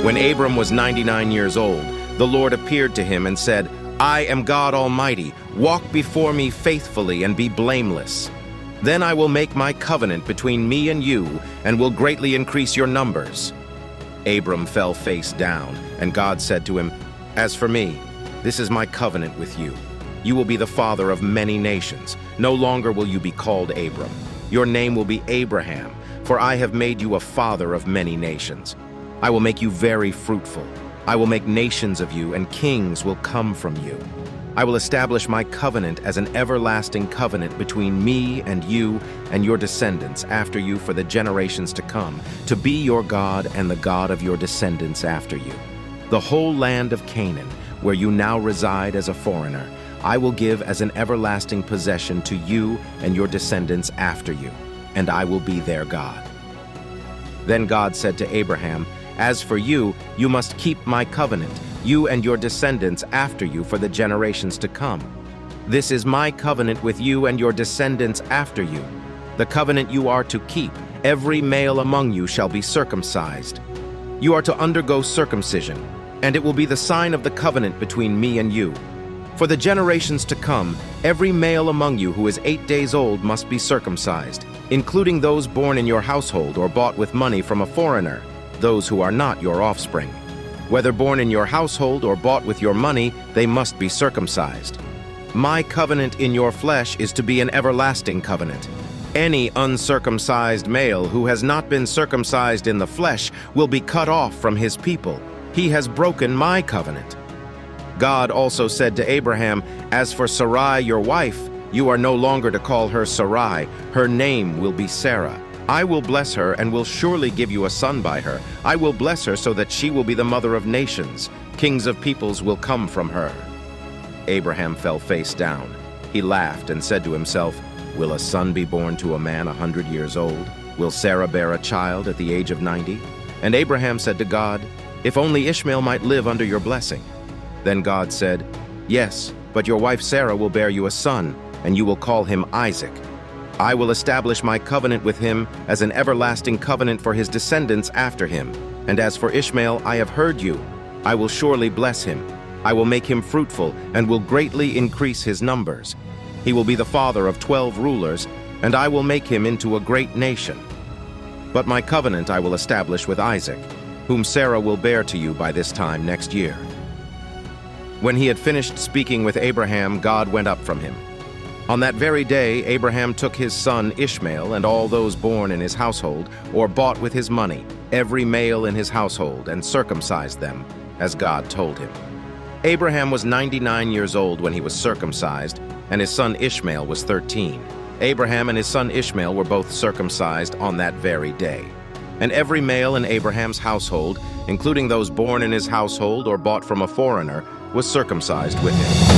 When Abram was 99 years old, the Lord appeared to him and said, "I am God Almighty. Walk before me faithfully and be blameless. Then I will make my covenant between me and you and will greatly increase your numbers." Abram fell face down, and God said to him, "As for me, this is my covenant with you. You will be the father of many nations. No longer will you be called Abram. Your name will be Abraham, for I have made you a father of many nations. I will make you very fruitful. I will make nations of you, and kings will come from you. I will establish my covenant as an everlasting covenant between me and you and your descendants after you for the generations to come, to be your God and the God of your descendants after you. The whole land of Canaan, where you now reside as a foreigner, I will give as an everlasting possession to you and your descendants after you, and I will be their God." Then God said to Abraham, "As for you, you must keep my covenant, you and your descendants after you for the generations to come. This is my covenant with you and your descendants after you. The covenant you are to keep. Every male among you shall be circumcised. You are to undergo circumcision, and it will be the sign of the covenant between me and you. For the generations to come, every male among you who is 8 days old must be circumcised, including those born in your household or bought with money from a foreigner, those who are not your offspring. Whether born in your household or bought with your money, they must be circumcised. My covenant in your flesh is to be an everlasting covenant. Any uncircumcised male who has not been circumcised in the flesh will be cut off from his people. He has broken my covenant." God also said to Abraham, "As for Sarai, your wife, you are no longer to call her Sarai. Her name will be Sarah. I will bless her and will surely give you a son by her. I will bless her so that she will be the mother of nations. Kings of peoples will come from her." Abraham fell face down. He laughed and said to himself, "Will a son be born to a man 100 years old? Will Sarah bear a child at the age of 90? And Abraham said to God, "If only Ishmael might live under your blessing." Then God said, "Yes, but your wife Sarah will bear you a son, and you will call him Isaac. I will establish my covenant with him as an everlasting covenant for his descendants after him. And as for Ishmael, I have heard you. I will surely bless him. I will make him fruitful and will greatly increase his numbers. He will be the father of 12 rulers, and I will make him into a great nation. But my covenant I will establish with Isaac, whom Sarah will bear to you by this time next year." When he had finished speaking with Abraham, God went up from him. On that very day, Abraham took his son Ishmael and all those born in his household or bought with his money, every male in his household, and circumcised them, as God told him. Abraham was 99 years old when he was circumcised, and his son Ishmael was 13. Abraham and his son Ishmael were both circumcised on that very day. And every male in Abraham's household, including those born in his household or bought from a foreigner, was circumcised with him.